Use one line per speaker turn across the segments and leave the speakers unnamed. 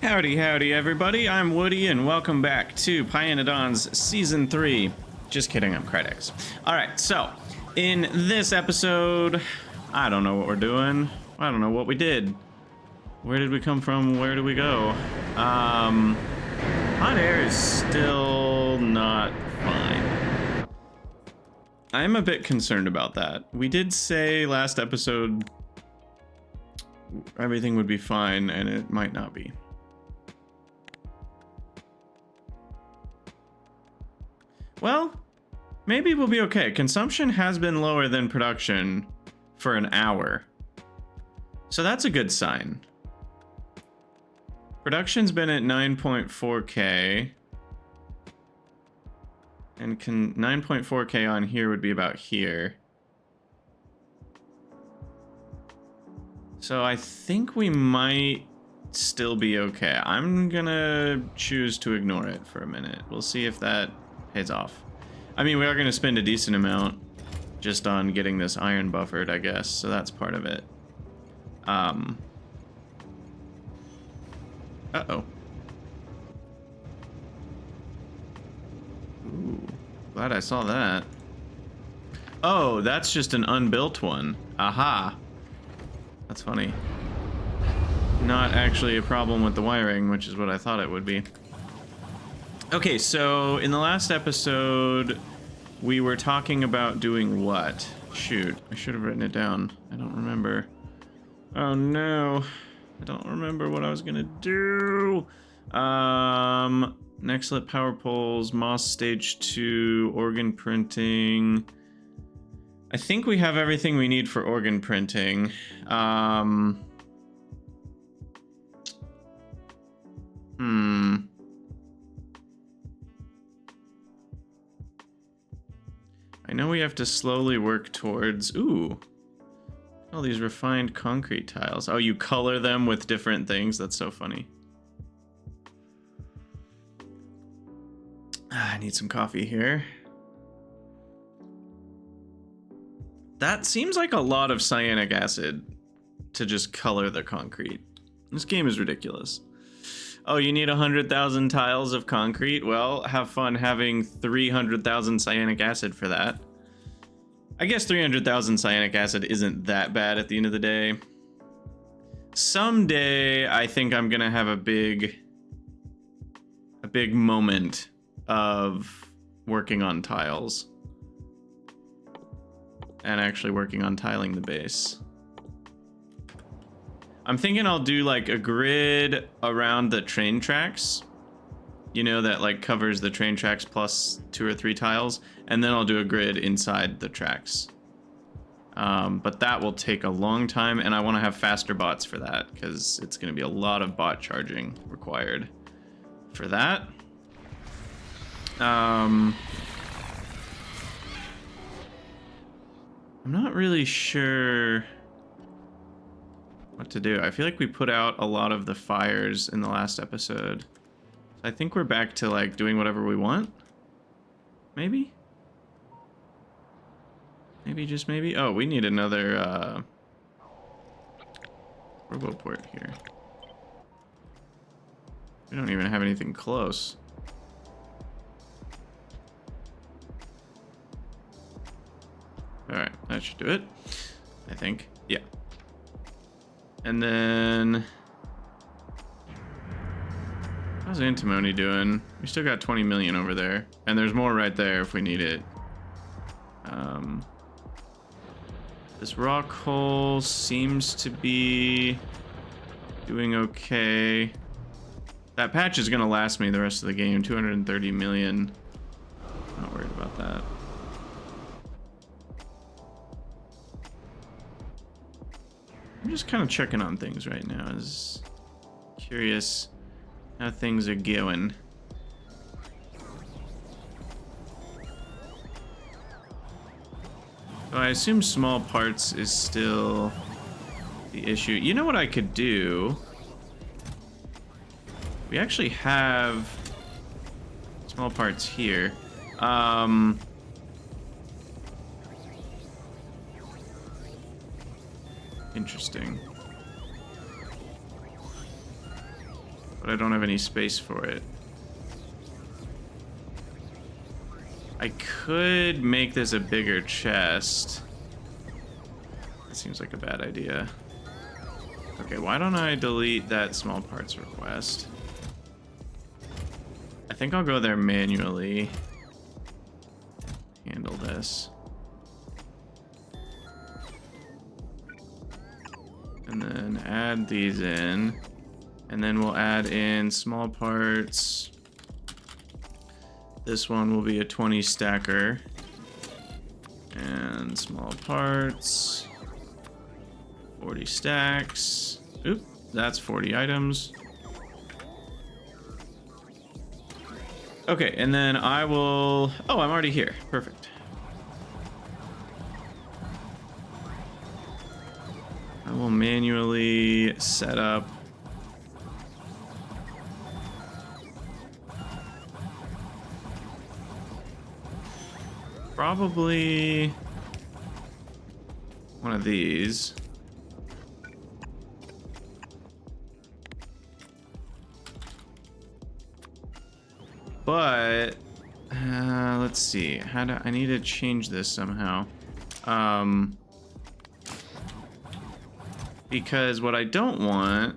Howdy, howdy, everybody. I'm Woody, and welcome back to pYanodon's Season 3. Just kidding, I'm Critics. Alright, so, in this episode, I don't know what we're doing. I don't know what we did. Where did we come from? Where do we go? Hot air is still not fine. I'm a bit concerned about that. We did say last episode everything would be fine, and it might not be. Well, maybe we'll be okay. Consumption has been lower than production for an hour. So that's a good sign. Production's been at 9.4K. And 9.4K on here would be about here. So I think we might still be okay. I'm gonna choose to ignore it for a minute. We'll see if that pays off. I mean, we are gonna spend a decent amount just on getting this iron buffered, I guess. So that's part of it. Uh-oh. Ooh, glad I saw that. Oh, that's just an unbuilt one. Aha. That's funny. Not actually a problem with the wiring, which is what I thought it would be. Okay, so in the last episode, we were talking about doing what? Shoot, I should have written it down. I don't remember. Oh no. I don't remember what I was gonna do. Nextlit power poles, Moss stage 2, organ printing. I think we have everything we need for organ printing. I know we have to slowly work towards, ooh, all these refined concrete tiles. Oh, you color them with different things? That's so funny. I need some coffee here. That seems like a lot of cyanic acid to just color the concrete. This game is ridiculous. Oh, you need 100,000 tiles of concrete? Well, have fun having 300,000 cyanic acid for that. I guess 300,000 cyanic acid isn't that bad at the end of the day. Someday, I think I'm gonna have a big moment of working on tiles. And actually working on tiling the base. I'm thinking I'll do like a grid around the train tracks. You know, that like covers the train tracks plus 2 or 3 tiles. And then I'll do a grid inside the tracks. But that will take a long time, and I want to have faster bots for that, because it's going to be a lot of bot charging required for that. I'm not really sure what to do. I feel like we put out a lot of the fires in the last episode. So I think we're back to like doing whatever we want. Maybe? Maybe, just maybe? Oh, we need another roboport here. We don't even have anything close. Alright, that should do it. I think. Yeah. And then how's antimony doing? We still got 20 million over there. And there's more right there if we need it. This rock hole seems to be doing okay. That patch is gonna last me the rest of the game. 230 million. Not worried about that. I'm just kind of checking on things right now. Is curious how things are going. So I assume small parts is still the issue. You know what I could do? We actually have small parts here. Interesting. but I don't have any space for it. I could make this a bigger chest. That seems like a bad idea. Okay, why don't I delete that small parts request? I think I'll go there manually. Handle this. And then add these in. And then we'll add in small parts. This one will be a 20 stacker. And small parts. 40 stacks. Oop, that's 40 items. Okay, and then I will... Oh, I'm already here. Perfect. I will manually set up... Probably... one of these. But let's see. How do I need to change this somehow? Because what I don't want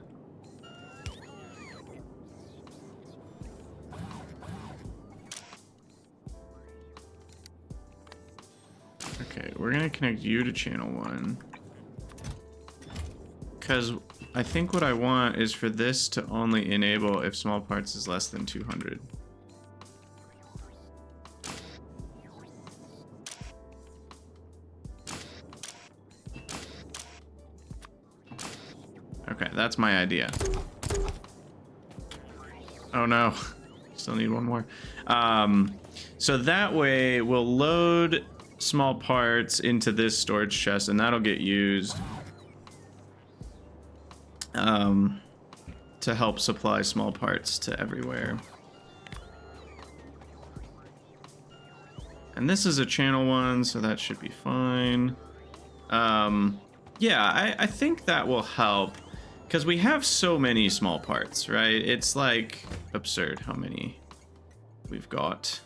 okay, we're gonna connect you to channel 1. Because I think what I want is for this to only enable if small parts is less than 200. Okay, that's my idea. Oh no, still need one more. So that way we'll load small parts into this storage chest and that'll get used to help supply small parts to everywhere. And this is a channel 1, so that should be fine. Yeah, I think that will help. Because we have so many small parts, right? It's like absurd how many we've got.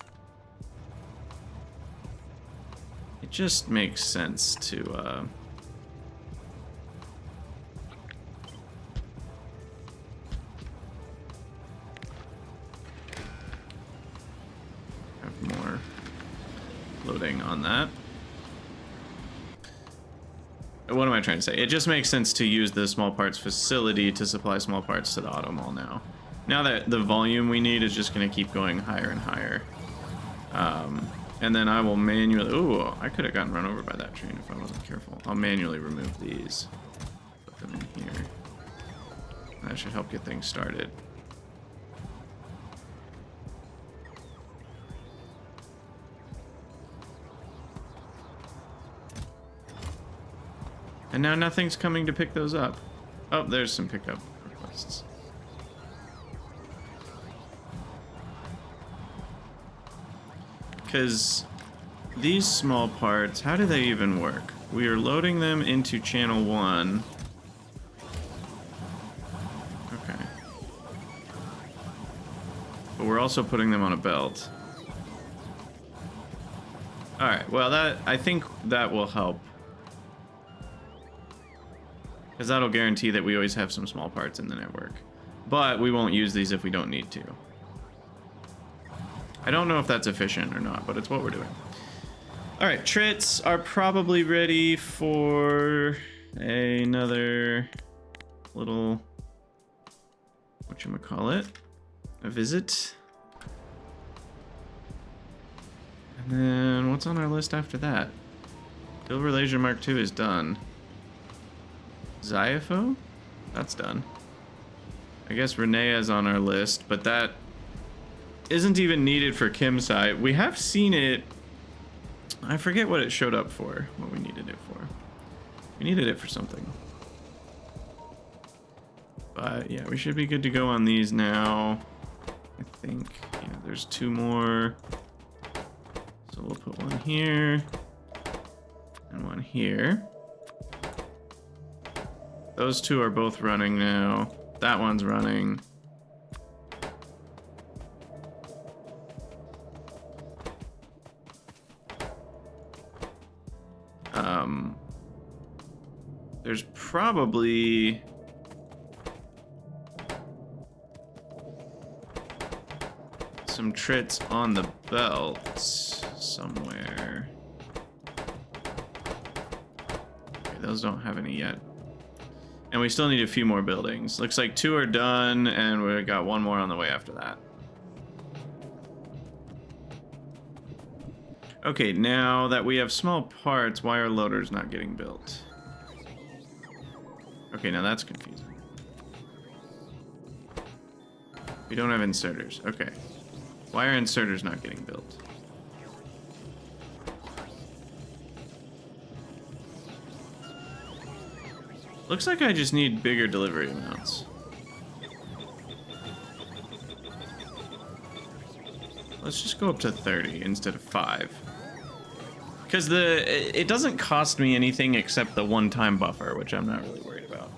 It just makes sense to have more loading on that. What am I trying to say? It just makes sense to use the small parts facility to supply small parts to the auto mall now. Now that the volume we need is just going to keep going higher and higher. And then I will manually... Ooh, I could have gotten run over by that train if I wasn't careful. I'll manually remove these. Put them in here. That should help get things started. And now nothing's coming to pick those up. Oh, there's some pickup requests. Because these small parts, how do they even work? We are loading them into channel 1. Okay. But we're also putting them on a belt. Alright, well I think that will help. Because that'll guarantee that we always have some small parts in the network. But we won't use these if we don't need to. I don't know if that's efficient or not, but it's what we're doing. Alright, trits are probably ready for another little... whatchamacallit? A visit. And then what's on our list after that? Silver Laser Mark II is done. Xiapho? That's done. I guess Renea's on our list, but that isn't even needed for Kim's site. We have seen it. I forget what it showed up for, what we needed it for. We needed it for something. But yeah, we should be good to go on these now. I think, yeah, there's 2 more. So we'll put one here and one here. Those 2 are both running now. That one's running. There's probably some trits on the belt somewhere. Okay, those don't have any yet. And we still need a few more buildings. Looks like 2 are done, and we got 1 more on the way after that. Okay, now that we have small parts, why are loaders not getting built? Okay, now that's confusing. We don't have inserters. Okay. Why are inserters not getting built? Looks like I just need bigger delivery amounts. Let's just go up to 30 instead of 5. Because it doesn't cost me anything except the one-time buffer, which I'm not really worried about.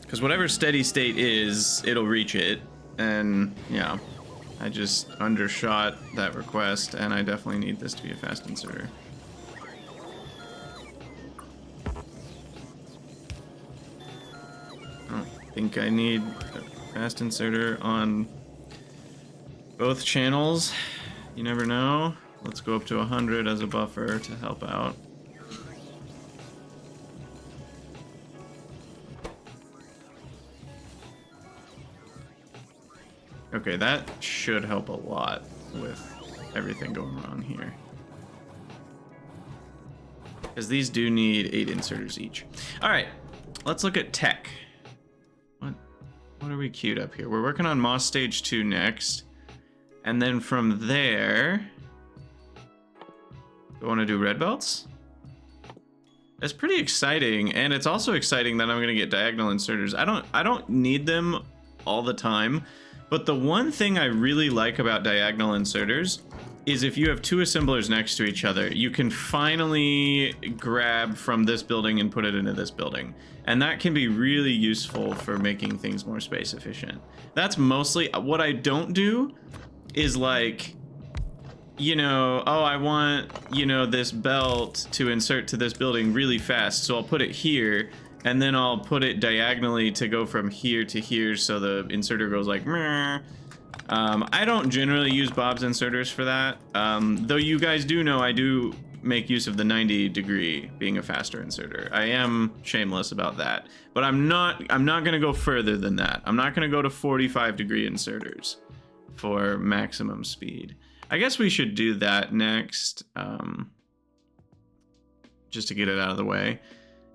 Because whatever steady state is, it'll reach it. And yeah, I just undershot that request, and I definitely need this to be a fast inserter. I don't think I need a fast inserter on both channels. You never know. Let's go up to 100 as a buffer to help out. Okay, that should help a lot with everything going wrong here. Because these do need 8 inserters each. Alright, let's look at tech. What are we queued up here? We're working on Moss Stage 2 next. And then from there... we want to do red belts? That's pretty exciting, and it's also exciting that I'm going to get diagonal inserters. I don't need them all the time. But the one thing I really like about diagonal inserters is if you have 2 assemblers next to each other, you can finally grab from this building and put it into this building. And that can be really useful for making things more space efficient. That's mostly what I don't do is like, you know, oh, I want, you know, this belt to insert to this building really fast. So I'll put it here. And then I'll put it diagonally to go from here to here so the inserter goes like meh. I don't generally use Bob's inserters for that. Though you guys do know I do make use of the 90 degree being a faster inserter. I am shameless about that. But I'm not gonna go further than that. I'm not gonna go to 45 degree inserters for maximum speed. I guess we should do that next, just to get it out of the way.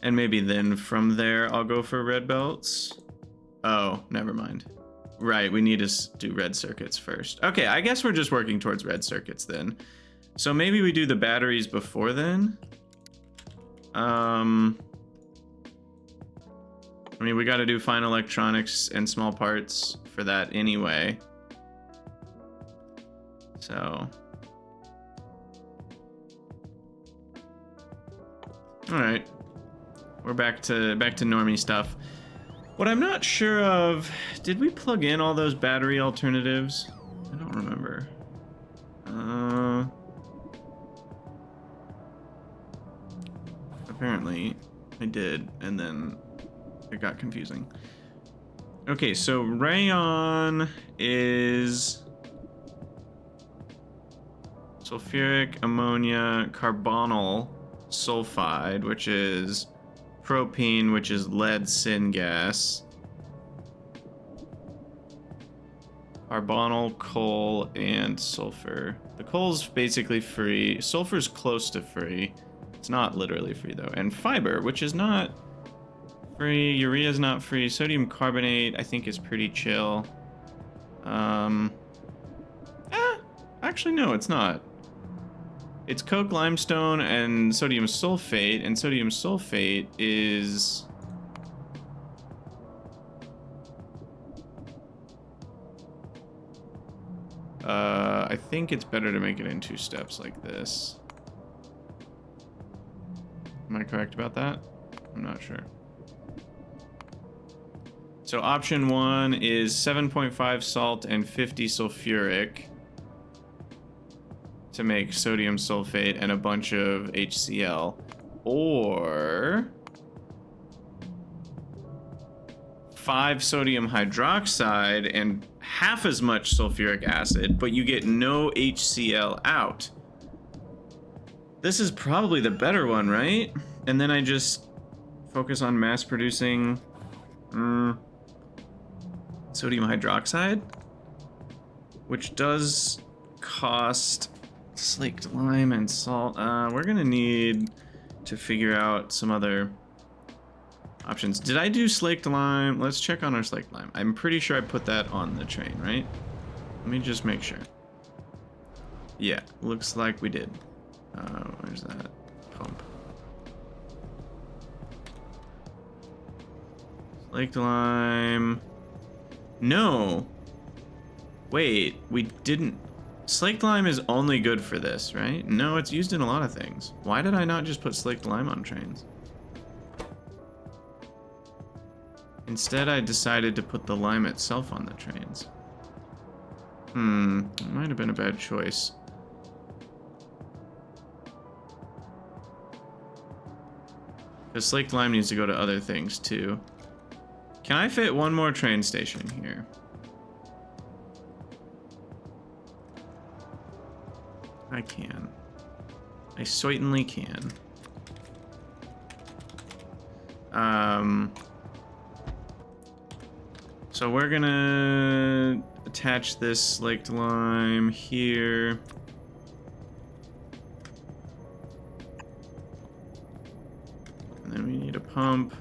And maybe then from there, I'll go for red belts. Oh, never mind. Right, we need to do red circuits first. Okay, I guess we're just working towards red circuits then. So maybe we do the batteries before then. I mean, we got to do fine electronics and small parts for that anyway. So. All right. We're back to normie stuff. What I'm not sure of, did we plug in all those battery alternatives? I don't remember. Apparently I did, and then it got confusing. Okay, so rayon is sulfuric ammonia carbonyl sulfide, which is propene, which is lead syngas, carbonyl, coal, and sulfur. The coal's basically free. Sulfur's close to free. It's not literally free though. And fiber, which is not free. Urea's not free. Sodium carbonate, I think, is pretty chill. Actually, no, it's not. It's coke, limestone, and sodium sulfate, and sodium sulfate is... I think it's better to make it in 2 steps like this. Am I correct about that? I'm not sure. So option 1 is 7.5 salt and 50 sulfuric. to make sodium sulfate and a bunch of HCl, or 5 sodium hydroxide and half as much sulfuric acid, but you get no HCl out. This is probably the better one, right? And then I just focus on mass producing sodium hydroxide, which does cost slaked lime and salt. We're gonna need to figure out some other options. Did I do slaked lime? Let's check on our slaked lime. I'm pretty sure I put that on the train, right? Let me just make sure. Yeah, looks like we did. Where's that pump? Slaked lime. No. Wait, we didn't. Slaked lime is only good for this, right? No, it's used in a lot of things. Why did I not just put slaked lime on trains? Instead, I decided to put the lime itself on the trains. It might have been a bad choice. Because slaked lime needs to go to other things too. Can I fit one more train station here? I can. I certainly can. So we're gonna attach this slaked lime here. And then we need a pump.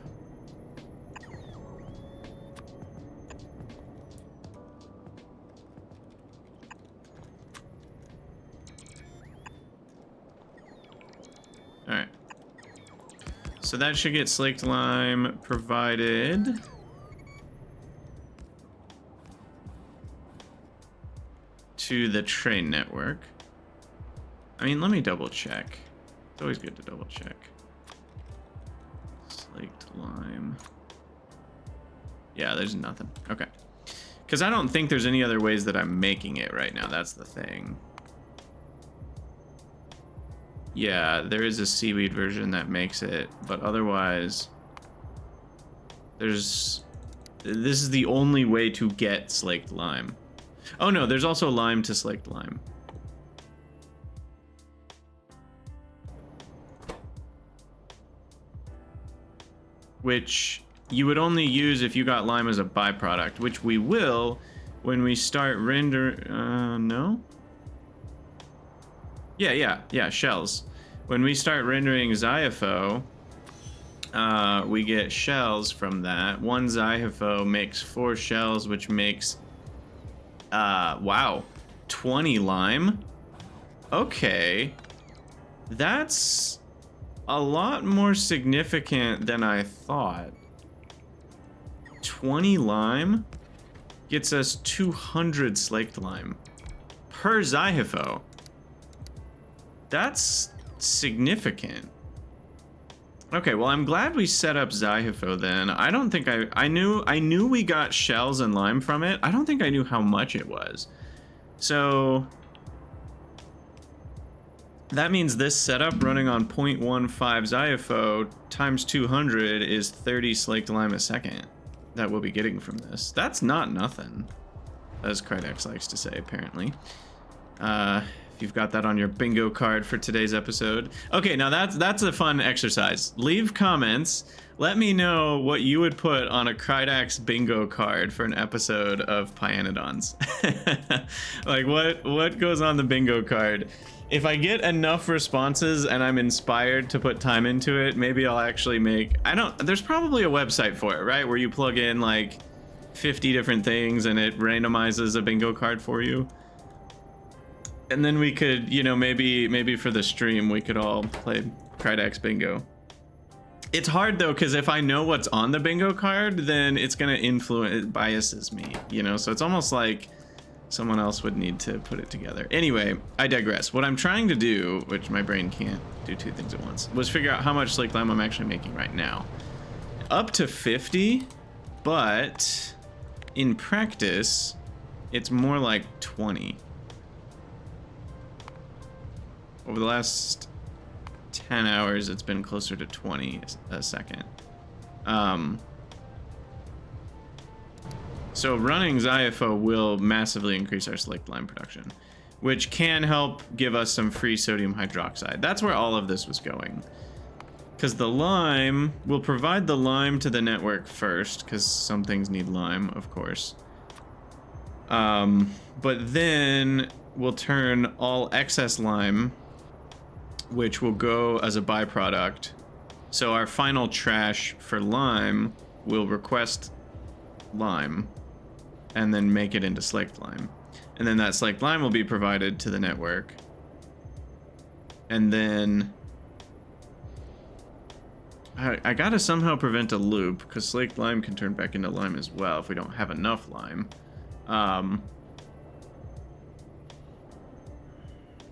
Alright. So that should get slaked lime provided. To the train network. I mean, let me double check. It's always good to double check. Slaked lime. Yeah, there's nothing. Okay. Because I don't think there's any other ways that I'm making it right now. That's the thing. Yeah, there is a seaweed version that makes it, but otherwise, this is the only way to get slaked lime. Oh no, there's also lime to slaked lime. Which you would only use if you got lime as a byproduct, which we will when we start no? Yeah, shells. When we start rendering Xiapho, we get shells from that. One Xiapho makes 4 shells, which makes wow, 20 lime. Okay, that's a lot more significant than I thought. 20 lime gets us 200 slaked lime per Xiapho. That's significant. Okay, well, I'm glad we set up Xiapho then. I don't think I knew we got shells and lime from it. I don't think I knew how much it was. So that means this setup running on 0.15 Xiapho times 200 is 30 slaked lime a second that we'll be getting from this. That's not nothing, as Krydex likes to say, apparently. You've got that on your bingo card for today's episode. Okay, now that's a fun exercise. Leave comments. Let me know what you would put on a Krydax bingo card for an episode of pyanodon's. Like what goes on the bingo card? If I get enough responses and I'm inspired to put time into it, maybe I'll actually make, there's probably a website for it, right? Where you plug in like 50 different things and it randomizes a bingo card for you. And then we could, you know, maybe for the stream, we could all play Krydax bingo. It's hard though, because if I know what's on the bingo card, then it's gonna it biases me, you know? So it's almost like someone else would need to put it together. Anyway, I digress. What I'm trying to do, which my brain can't do 2 things at once, was figure out how much slaked lime I'm actually making right now. Up to 50, but in practice, it's more like 20. over the last 10 hours, it's been closer to 20 a second. So running XIFO will massively increase our slaked lime production, which can help give us some free sodium hydroxide. That's where all of this was going. Because the lime, we'll provide the lime to the network first, because some things need lime, of course. But then we'll turn all excess lime, which will go as a byproduct. So our final trash for lime will request lime and then make it into slaked lime. And then that slaked lime will be provided to the network. And then I gotta somehow prevent a loop, because slaked lime can turn back into lime as well if we don't have enough lime.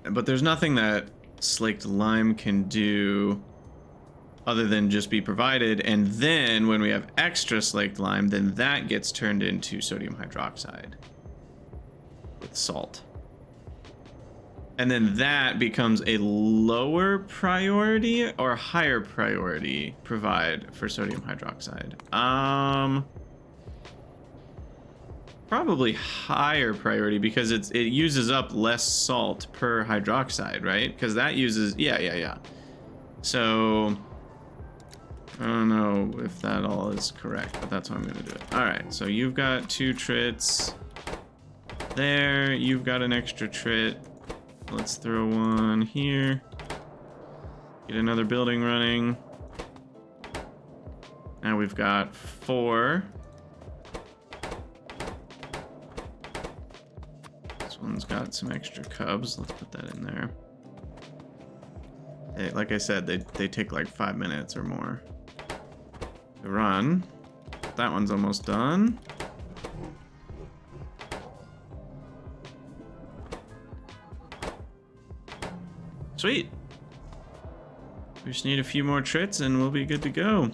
But there's nothing that slaked lime can do other than just be provided, and then when we have extra slaked lime, then that gets turned into sodium hydroxide with salt. And then that becomes a lower priority or higher priority provide for sodium hydroxide. Probably higher priority, because it uses up less salt per hydroxide, right? Because that uses, yeah. So I don't know if that all is correct, but that's how I'm gonna do it. All right, so you've got 2 trits there. You've got an extra trit. Let's throw one here. Get another building running. Now we've got 4. This one's got some extra cubs. Let's put that in there. Hey, like I said, they take like 5 minutes or more to run. That one's almost done. Sweet. We just need a few more trits and we'll be good to go.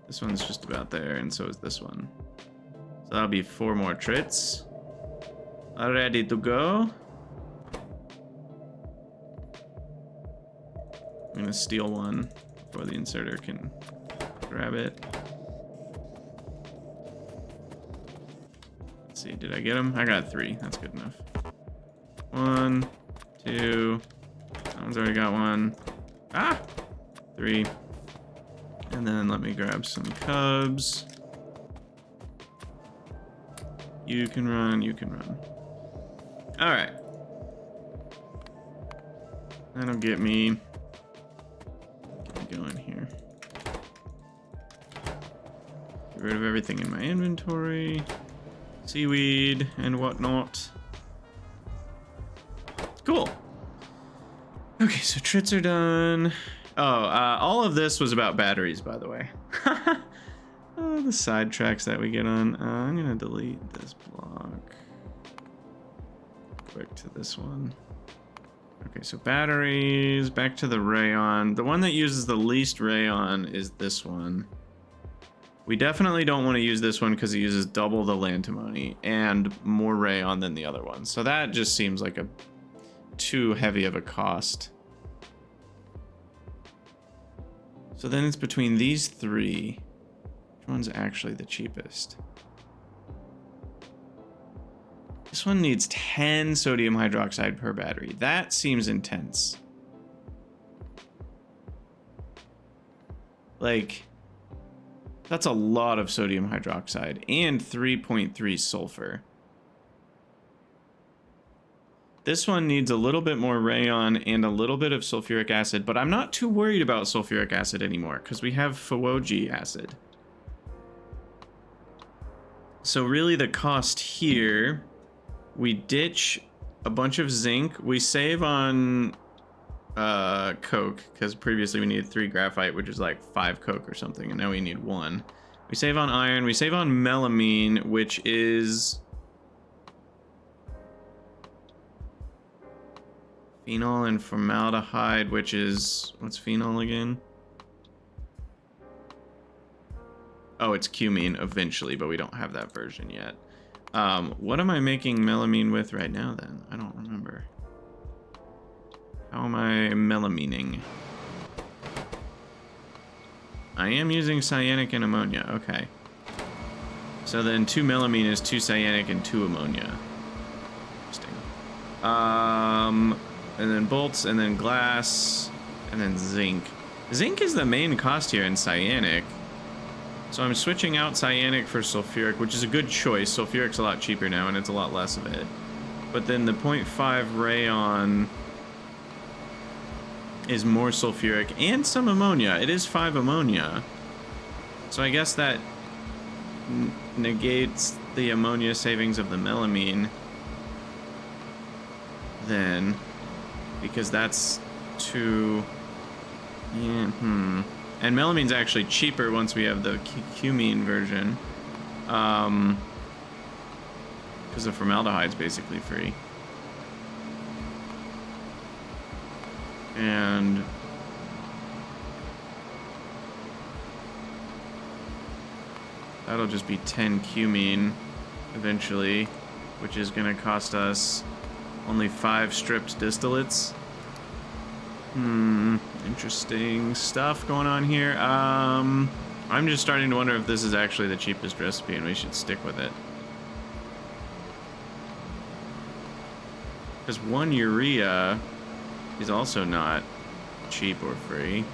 This one's just about there, and so is this one. So that'll be 4 more trits. All ready to go. I'm gonna steal one before the inserter can grab it. Let's see, did I get him? I got 3, that's good enough. 1, 2, that one's already got 1. 3. And then let me grab some cubs. You can run, you can run. All right. That'll get me going here. Get rid of everything in my inventory. Seaweed and whatnot. Cool. Okay, so trits are done. Oh, all of this was about batteries, by the way. Oh, the side tracks that we get on. I'm gonna delete this block. Quick to this one. Okay, so batteries, back to the rayon. The one that uses the least rayon is this one. We definitely don't want to use this one because it uses double the antimony and more rayon than the other one. So that just seems like too heavy of a cost. So then it's between these 3. Which one's actually the cheapest? This one needs 10 sodium hydroxide per battery. That seems intense. Like, that's a lot of sodium hydroxide and 3.3 sulfur. This one needs a little bit more rayon and a little bit of sulfuric acid, but I'm not too worried about sulfuric acid anymore because we have Fuoji acid. So really the cost here, we ditch a bunch of zinc. We save on coke because previously we needed 3 graphite, which is like 5 coke or something, and now we need 1. We save on iron. We save on melamine, which is phenol and formaldehyde, which is, what's phenol again? Oh, it's cumene eventually, but we don't have that version yet. What am I making melamine with right now then? I don't remember. How am I melamining? I am using cyanic and ammonia. Okay. So then 2 melamine is 2 cyanic and 2 ammonia. Interesting. And then bolts, and then glass, and then zinc. Zinc is the main cost here in cyanic. So I'm switching out cyanic for sulfuric, which is a good choice. Sulfuric's a lot cheaper now, and it's a lot less of it. But then the 0.5 rayon is more sulfuric and some ammonia. It is 5 ammonia. So I guess that negates the ammonia savings of the melamine. Then, because that's 2... Yeah, And melamine's actually cheaper once we have the cumene version. Because the formaldehyde's basically free. And that'll just be 10 cumene eventually, which is going to cost us only 5 stripped distillates. Interesting stuff going on here. I'm just starting to wonder if this is actually the cheapest recipe and we should stick with it. Because 1 urea is also not cheap or free.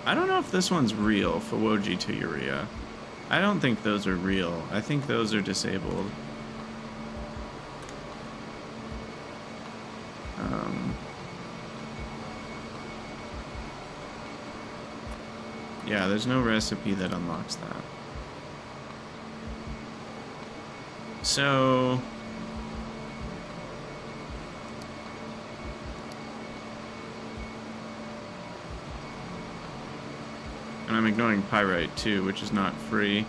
I don't know if this one's real, Fawoji to urea. I don't think those are real. I think those are disabled. Yeah, there's no recipe that unlocks that. So... and I'm ignoring pyrite too, which is not free.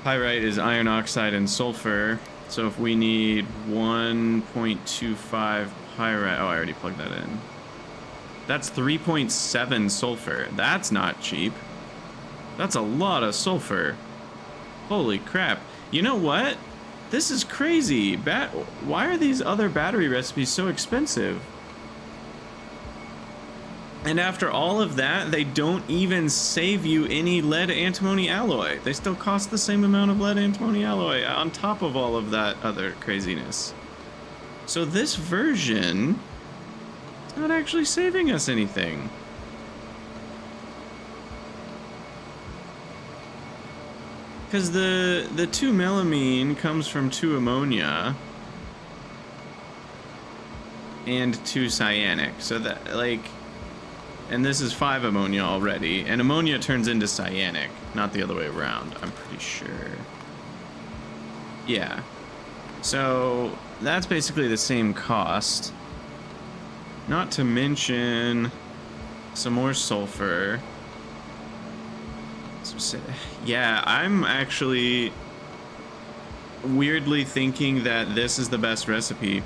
Pyrite is iron oxide and sulfur. So if we need 1.25 pyrite... oh, I already plugged that in. That's 3.7 sulfur. That's not cheap. That's a lot of sulfur. Holy crap. You know what? This is crazy. Why are these other battery recipes so expensive? And after all of that, they don't even save you any lead antimony alloy. They still cost the same amount of lead antimony alloy on top of all of that other craziness. So this version is not actually saving us anything. Because the 2 melamine comes from 2 ammonia and 2 cyanic. So that, like... and this is 5 ammonia already, and ammonia turns into cyanic, not the other way around, I'm pretty sure. Yeah. So, that's basically the same cost. Not to mention some more sulfur. Yeah, I'm actually weirdly thinking that this is the best recipe.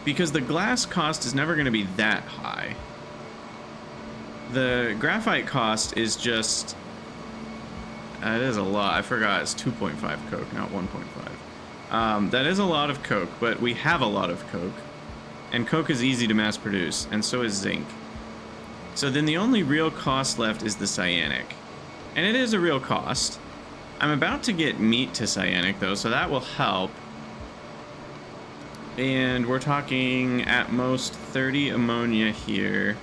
Because the glass cost is never going to be that high. The graphite cost is just... it is a lot. I forgot it's 2.5 coke, not 1.5. That is a lot of coke, but we have a lot of coke. And coke is easy to mass produce, and so is zinc. So then the only real cost left is the cyanic. And it is a real cost. I'm about to get meat to cyanic, though, so that will help. And we're talking at most 30 ammonia here.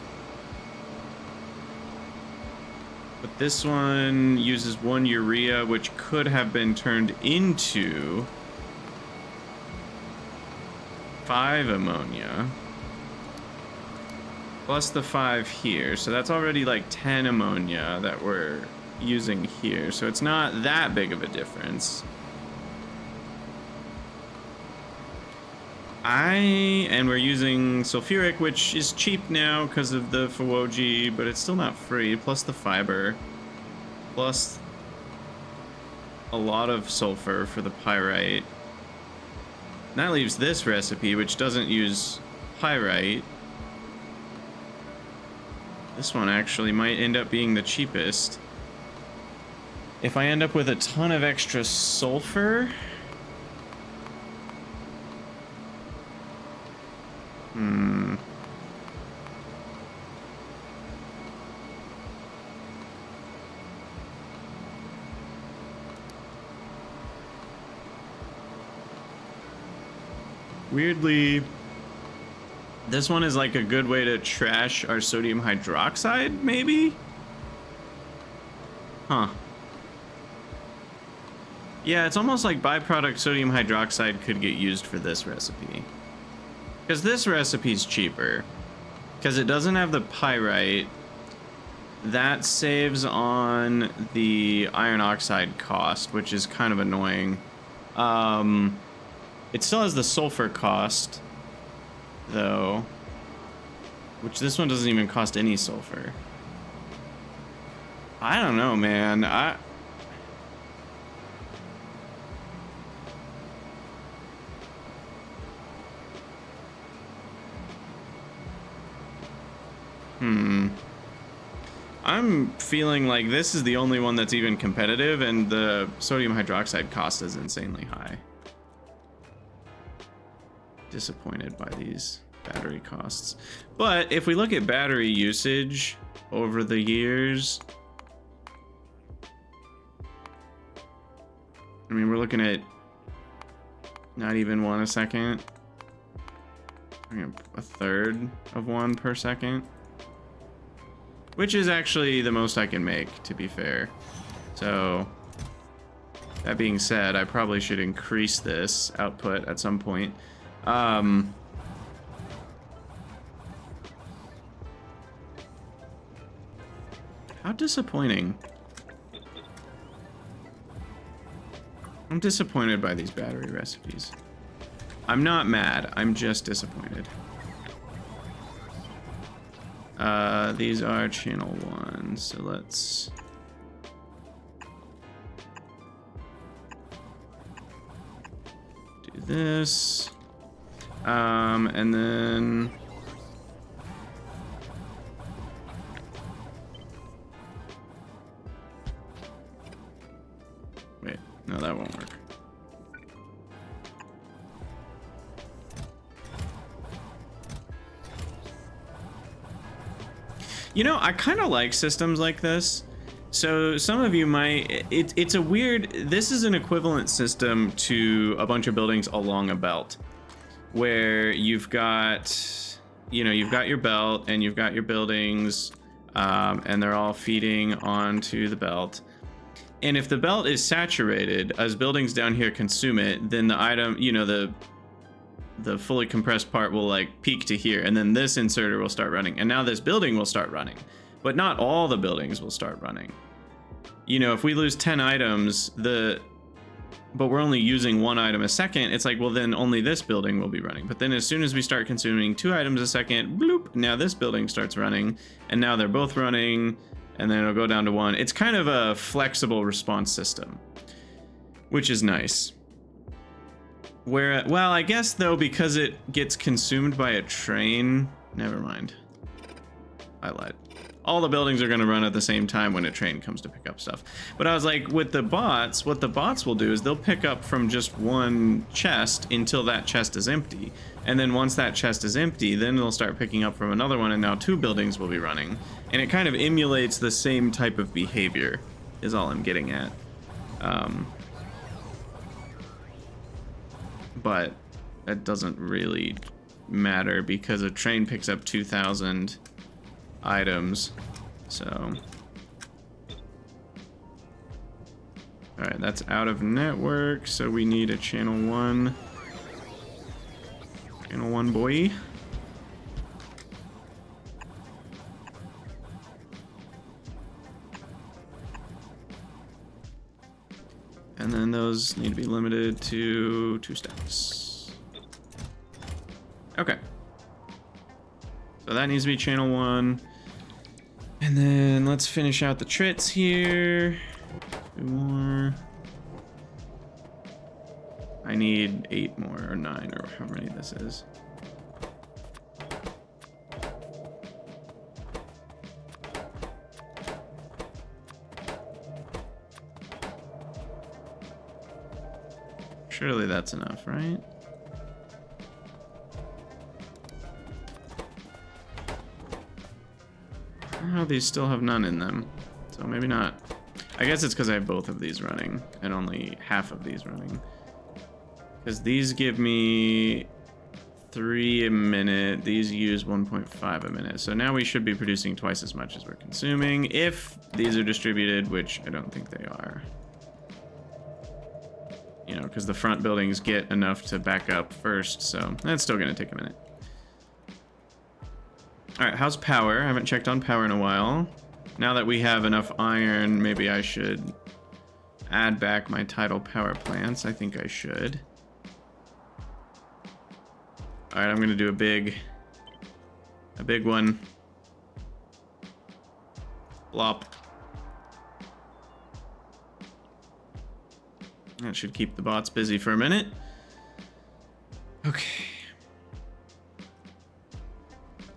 But this one uses 1 urea, which could have been turned into 5 ammonia. Plus the 5 here. So that's already like 10 ammonia that we're using here. So it's not that big of a difference. And we're using sulfuric, which is cheap now because of the Fawoji, but it's still not free, plus the fiber, plus a lot of sulfur for the pyrite. And that leaves this recipe, which doesn't use pyrite. This one actually might end up being the cheapest. If I end up with a ton of extra sulfur... Weirdly, this one is like a good way to trash our sodium hydroxide, maybe? Huh. Yeah, it's almost like byproduct sodium hydroxide could get used for this recipe. Because this recipe's cheaper. Because it doesn't have the pyrite. That saves on the iron oxide cost, which is kind of annoying. It still has the sulfur cost, though. Which this one doesn't even cost any sulfur. I don't know, man. I'm feeling like this is the only one that's even competitive, and the sodium hydroxide cost is insanely high. Disappointed by these battery costs. But if we look at battery usage over the years, I mean, we're looking at not even one a second. A third of one per second. Which is actually the most I can make, to be fair. So, that being said, I probably should increase this output at some point. How disappointing. I'm disappointed by these battery recipes. I'm not mad, I'm just disappointed. These are channel 1, so let's do this. And then wait, no, that won't work. You know, I kind of like systems like this. So some of you might, it's a weird, this is an equivalent system to a bunch of buildings along a belt, where you've got, you know, you've got your belt and you've got your buildings, and they're all feeding onto the belt. And if the belt is saturated, as buildings down here consume it, then the item, you know, the fully compressed part will like peak to here, and then this inserter will start running, and now this building will start running, but not all the buildings will start running. You know, if we lose 10 items, but we're only using 1 item a second, it's like, well, then only this building will be running. But then as soon as we start consuming 2 items a second, bloop, now this building starts running, and now they're both running, and then it'll go down to 1. It's kind of a flexible response system, which is nice. Where, well, I guess though, because it gets consumed by a train, never mind. I lied. All the buildings are going to run at the same time when a train comes to pick up stuff. But I was like, with the bots, what the bots will do is they'll pick up from just one chest until that chest is empty. And then once that chest is empty, then they'll start picking up from another one, and now 2 buildings will be running. And it kind of emulates the same type of behavior, is all I'm getting at. But that doesn't really matter because a train picks up 2,000 items, so. All right, that's out of network, so we need a channel 1. Channel 1, boy. And then those need to be limited to 2 stacks. Okay. So that needs to be channel 1. And then let's finish out the trits here. 2 more. I need 8 more, or 9, or how many this is. Surely that's enough, right? Oh, these still have none in them, so maybe not. I guess it's because I have both of these running and only half of these running. Because these give me 3 a minute, these use 1.5 a minute. So now we should be producing twice as much as we're consuming if these are distributed, which I don't think they are. You know, because the front buildings get enough to back up first, so that's still going to take a minute. Alright, how's power? I haven't checked on power in a while. Now that we have enough iron, maybe I should add back my tidal power plants. I think I should. Alright, I'm gonna do a big one. Blop. That should keep the bots busy for a minute. Okay.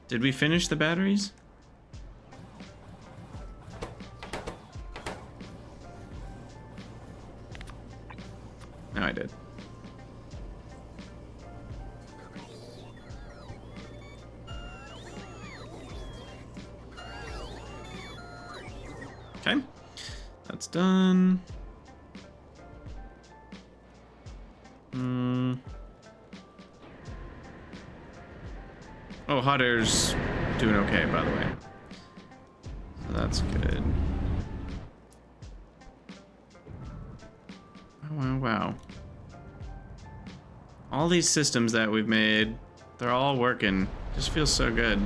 Did we finish the batteries? No, I did. Okay, that's done. Oh, hot air's doing okay, by the way. So that's good. Oh, wow, wow. All these systems that we've made, they're all working. Just feels so good.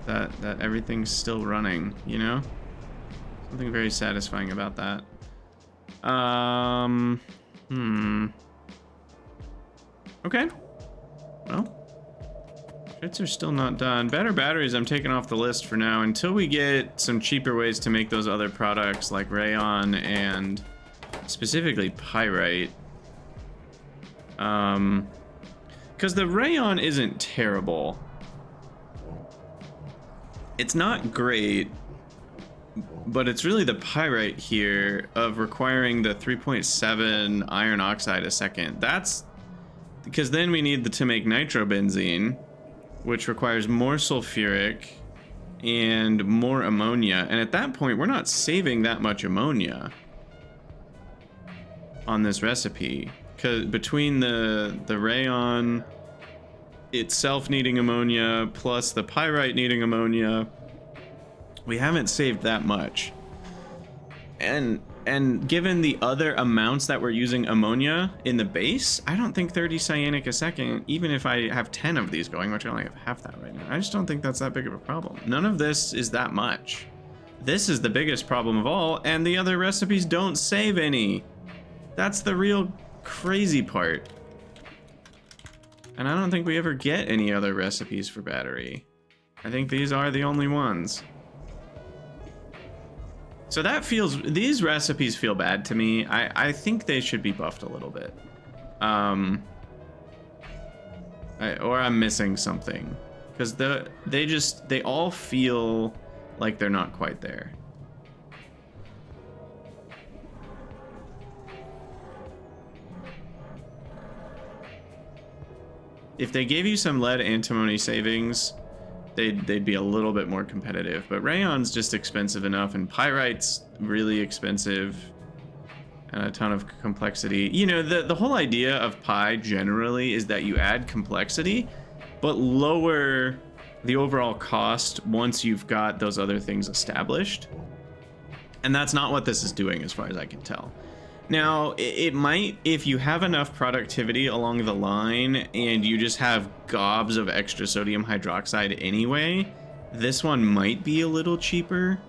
That everything's still running, you know? Something very satisfying about that. Okay. Well, bits are still not done. Better batteries I'm taking off the list for now until we get some cheaper ways to make those other products like rayon and specifically pyrite. Because the rayon isn't terrible. It's not great, but it's really the pyrite here of requiring the 3.7 iron oxide a second. That's because then we need to make nitrobenzene, which requires more sulfuric and more ammonia. And at that point, we're not saving that much ammonia on this recipe. Because between the rayon itself needing ammonia plus the pyrite needing ammonia, we haven't saved that much. And given the other amounts that we're using ammonia in the base, I don't think 30 cyanic a second, even if I have 10 of these going, which I only have half that right now, I just don't think that's that big of a problem. None of this is that much. This is the biggest problem of all, and the other recipes don't save any. That's the real crazy part. And I don't think we ever get any other recipes for battery. I think these are the only ones. So that feels, these recipes feel bad to me. I think they should be buffed a little bit. Or I'm missing something. Because they all feel like they're not quite there. If they gave you some lead antimony savings, they'd be a little bit more competitive. But rayon's just expensive enough, and pyrite's really expensive, and a ton of complexity. You know, the whole idea of pi generally is that you add complexity, but lower the overall cost once you've got those other things established. And that's not what this is doing, as far as I can tell. Now, it might, if you have enough productivity along the line and you just have gobs of extra sodium hydroxide anyway, this one might be a little cheaper.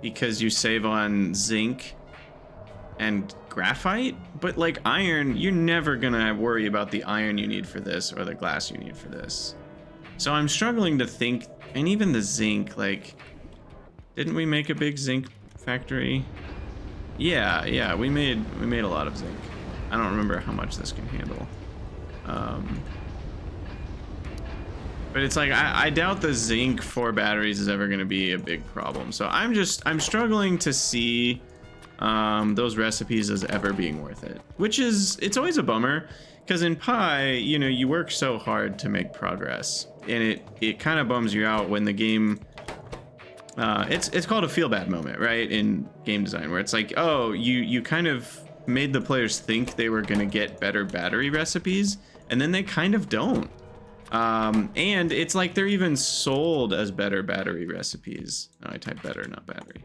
Because you save on zinc and graphite, but like iron, you're never gonna worry about the iron you need for this or the glass you need for this. So I'm struggling to think, and even the zinc, like, didn't we make a big zinc factory? Yeah, we made a lot of zinc. I don't remember how much this can handle. But But it's like, I doubt the zinc for batteries is ever going to be a big problem. So I'm struggling to see those recipes as ever being worth it. Which is, it's always a bummer, because in Pi, you know, you work so hard to make progress. And it kind of bums you out when the game, it's called a feel bad moment, right? In game design, where it's like, oh, you kind of made the players think they were going to get better battery recipes, and then they kind of don't. And it's like they're even sold as better battery recipes. Oh, I typed better, not battery.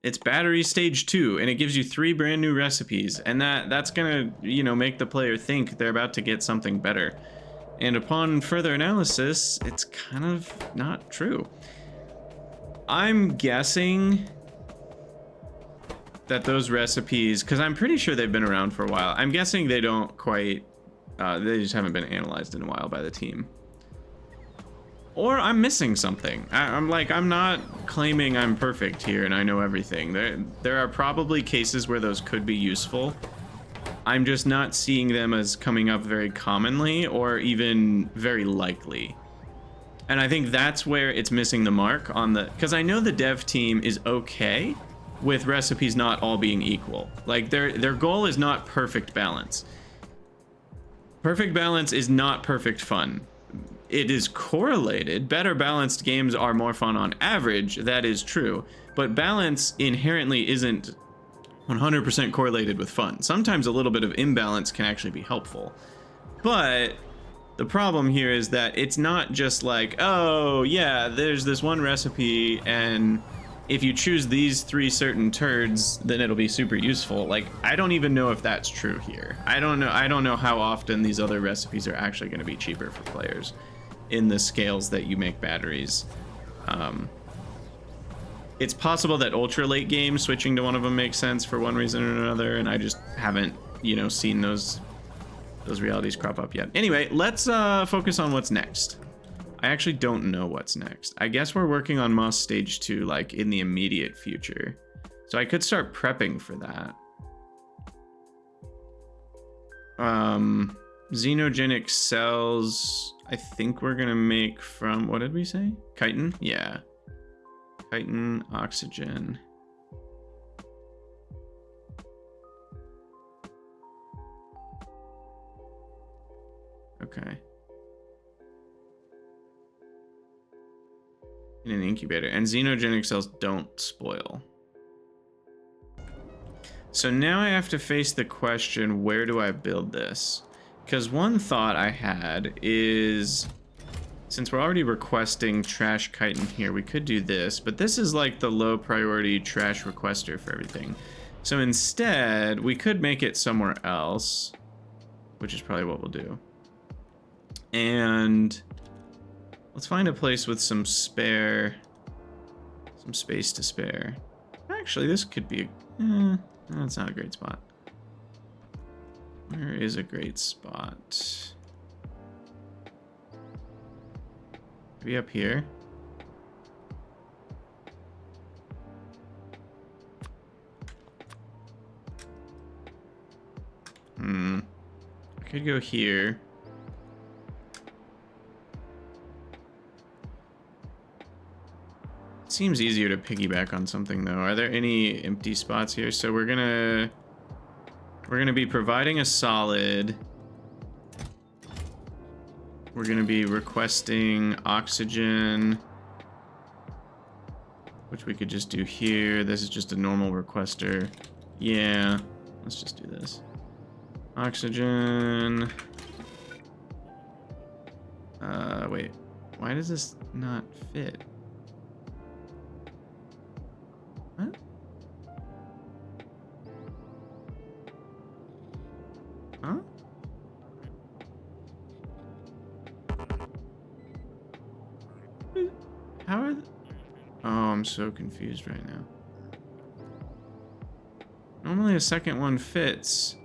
It's battery stage 2, and it gives you 3 brand new recipes, and that's gonna, you know, make the player think they're about to get something better. And upon further analysis, it's kind of not true. I'm guessing that those recipes, because I'm pretty sure they've been around for a while, I'm guessing they don't quite, they just haven't been analyzed in a while by the team. Or I'm missing something. I'm not claiming I'm perfect here and I know everything. There are probably cases where those could be useful. I'm just not seeing them as coming up very commonly or even very likely. And I think that's where it's missing the mark on the, because I know the dev team is okay with recipes not all being equal. Like their goal is not perfect balance. Perfect balance is not perfect fun. It is correlated. Better balanced games are more fun on average. That is true. But balance inherently isn't 100% correlated with fun. Sometimes a little bit of imbalance can actually be helpful. But the problem here is that it's not just like, oh yeah, there's this one recipe and if you choose these 3 certain turds, then it'll be super useful. Like, I don't even know if that's true here. I don't know how often these other recipes are actually going to be cheaper for players in the scales that you make batteries. It's possible that ultra late game switching to one of them makes sense for one reason or another, and I just haven't, you know, seen those realities crop up yet. Anyway, let's focus on what's next. I actually don't know what's next. I guess we're working on Moss Stage 2, like, in the immediate future. So I could start prepping for that. Xenogenic cells, I think we're gonna make from, what did we say? Chitin? Yeah. Chitin, oxygen. Okay. In an incubator, and xenogenic cells don't spoil. So now I have to face the question, where do I build this? Because one thought I had is, since we're already requesting trash chitin here, we could do this, but this is like the low priority trash requester for everything. So instead, we could make it somewhere else, which is probably what we'll do. And let's find a place with some space to spare. Actually, this could be, that's not a great spot. Where is a great spot? Maybe up here. I could go here. Seems easier to piggyback on something though. Are there any empty spots here? So we're gonna be providing a solid. We're gonna be requesting oxygen, which we could just do here. This is just a normal requester. Yeah, let's just do this. Oxygen. Wait, why does this not fit? What? Huh? How are oh, I'm so confused right now. Normally a second one fits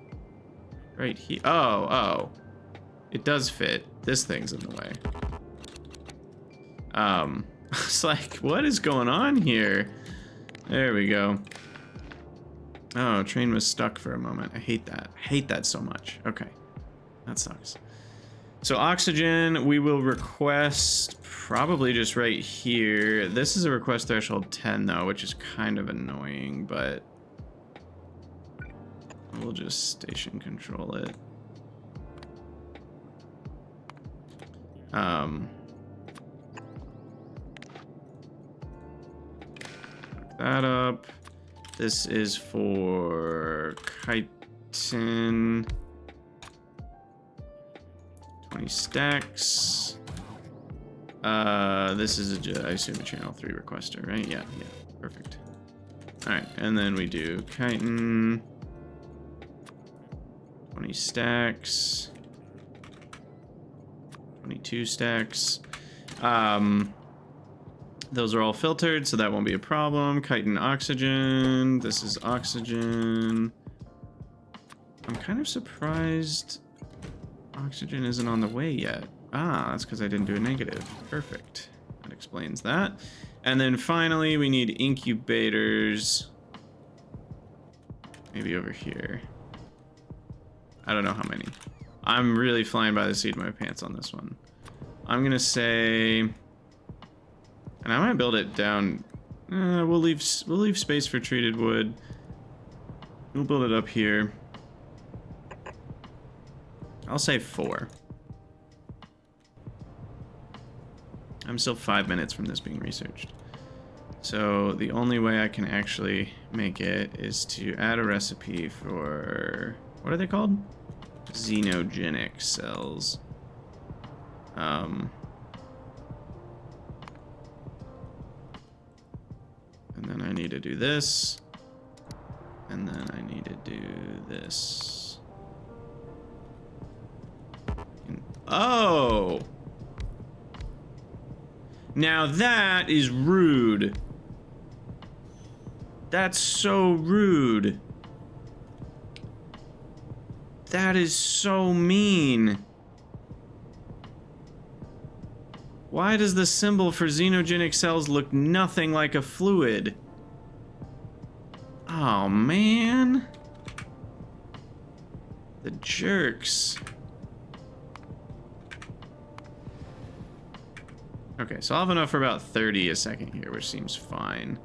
right here. Oh, it does fit. This thing's in the way. It's like, what is going on here? There we go. Oh, train was stuck for a moment. I hate that. I hate that so much. Okay. That sucks. So oxygen, we will request probably just right here. This is a request threshold 10 though, which is kind of annoying, but we'll just station control it. That up. This is for chitin. 20 stacks. This is I assume a channel 3 requester, right? Yeah, perfect. All right, and then we do chitin. 20 stacks. 22 stacks. Those are all filtered, so that won't be a problem. Chitin oxygen. This is oxygen. I'm kind of surprised oxygen isn't on the way yet. Ah, that's because I didn't do a negative. Perfect. That explains that. And then finally, we need incubators. Maybe over here. I don't know how many. I'm really flying by the seat of my pants on this one. I'm gonna say, and I might build it down. We'll leave space for treated wood. We'll build it up here. I'll say 4. I'm still 5 minutes from this being researched. So the only way I can actually make it is to add a recipe for, what are they called? Xenogenic cells. And then I need to do this. And then I need to do this. Oh! Now that is rude. That's so rude. That is so mean. Why does the symbol for xenogenic cells look nothing like a fluid? Oh, man. The jerks. Okay, so I'll have enough for about 30 a second here, which seems fine.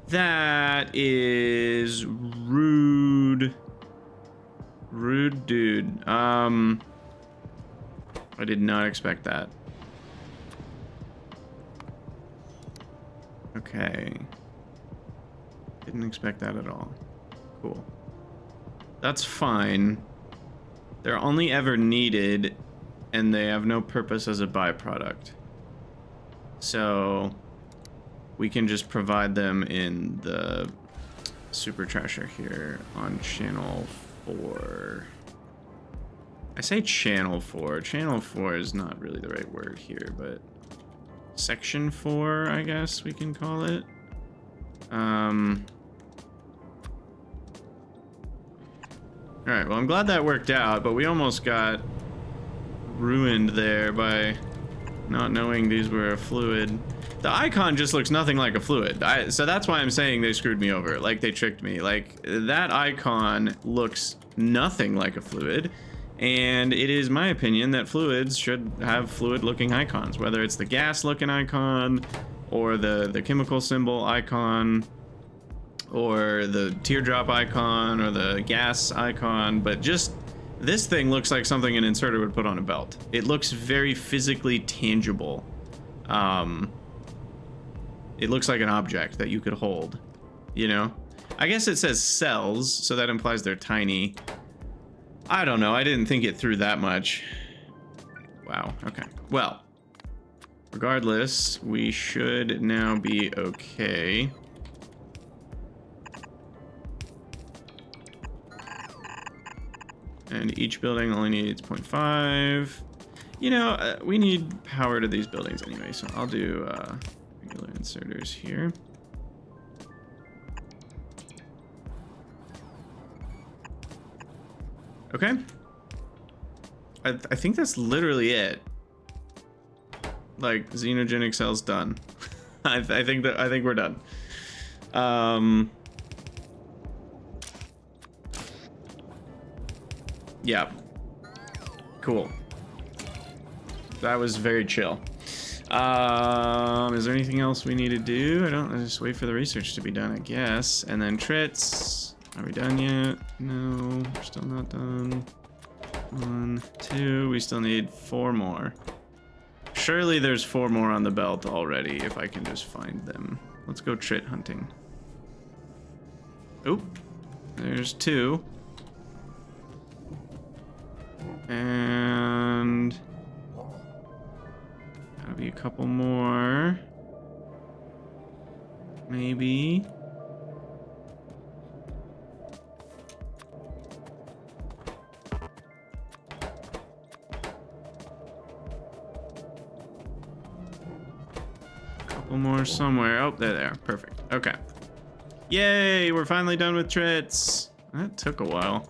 That is rude. Rude dude. I did not expect that. Okay. Didn't expect that at all. Cool. That's fine. They're only ever needed, and they have no purpose as a byproduct. So we can just provide them in the super trasher here on channel 4. I say channel 4. Channel 4 is not really the right word here, but section 4, I guess we can call it. Alright, well, I'm glad that worked out, but we almost got ruined there by not knowing these were a fluid. The icon just looks nothing like a fluid. So that's why I'm saying they screwed me over. Like, they tricked me. Like, that icon looks nothing like a fluid. And it is my opinion that fluids should have fluid-looking icons, whether it's the gas-looking icon or the chemical symbol icon or the teardrop icon or the gas icon, but just this thing looks like something an inserter would put on a belt. It looks very physically tangible. It looks like an object that you could hold, you know? I guess it says cells, so that implies they're tiny. I don't know, I didn't think it through that much. Wow, okay. Well, regardless, we should now be okay. And each building only needs 0.5. You know, we need power to these buildings anyway, so I'll do regular inserters here. Okay. I think that's literally it. Like, xenogenic cells done. I think we're done. Yeah. Cool. That was very chill. Is there anything else we need to do? I just wait for the research to be done, I guess. And then trits. Are we done yet? No, we're still not done. 1, 2, we still need 4 more. Surely there's 4 more on the belt already, if I can just find them. Let's go trit hunting. Oop, there's 2. And gotta be a couple more. Maybe. More somewhere. Oh, they're there. Perfect. Okay. Yay! We're finally done with trits. That took a while.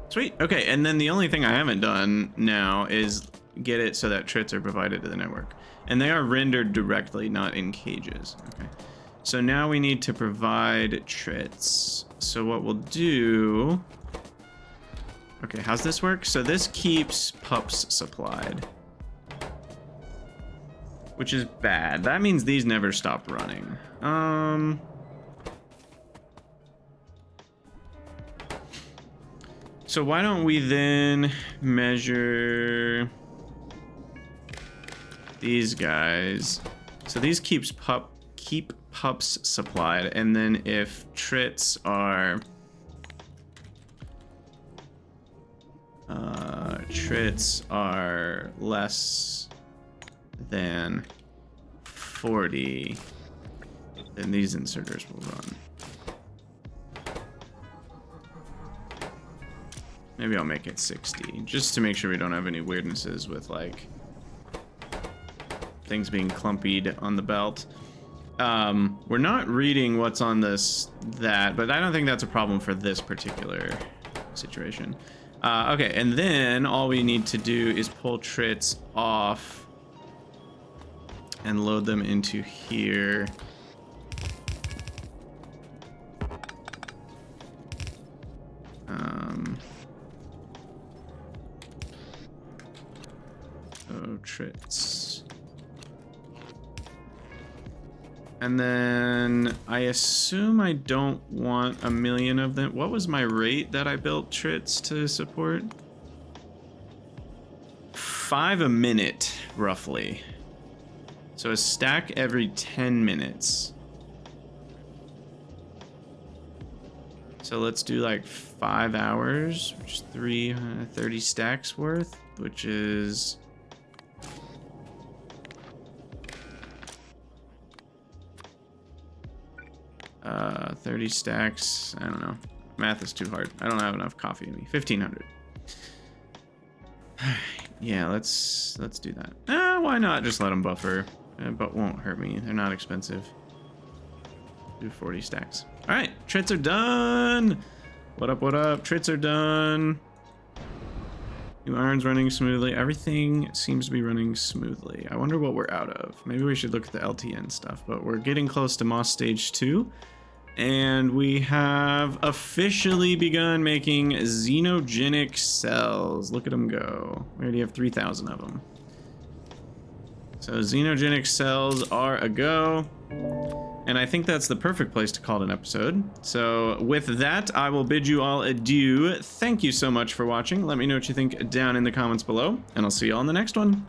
Sweet. Okay, and then the only thing I haven't done now is get it so that trits are provided to the network. And they are rendered directly, not in cages. Okay. So now we need to provide trits. So what we'll do... Okay, how's this work? So this keeps pups supplied. Which is bad. That means these never stop running. So why don't we then measure these guys? So these keep pups supplied, and then if trits are less than 40, then these inserters will run. Maybe I'll make it 60, just to make sure we don't have any weirdnesses with like things being clumpied on the belt. We're not reading what's on that, but I don't think that's a problem for this particular situation. Okay, and then all we need to do is pull trits off and load them into here. So trits. And then I assume I don't want 1,000,000 of them. What was my rate that I built trits to support? 5 a minute, roughly. So a stack every 10 minutes. So let's do like 5 hours, which is 30 stacks worth, which is 30 stacks. I don't know. Math is too hard. I don't have enough coffee in me. 1,500. Yeah, let's do that. Why not just let them buffer? But won't hurt me. They're not expensive. Do 40 stacks. All right, trits are done. What up, what up? Trits are done. New iron's running smoothly. Everything seems to be running smoothly. I wonder what we're out of. Maybe we should look at the LTN stuff, but we're getting close to Moss Stage 2. And we have officially begun making xenogenic cells. Look at them go. We already have 3,000 of them. So xenogenic cells are a go. And I think that's the perfect place to call it an episode. So with that, I will bid you all adieu. Thank you so much for watching. Let me know what you think down in the comments below, and I'll see you all in the next one.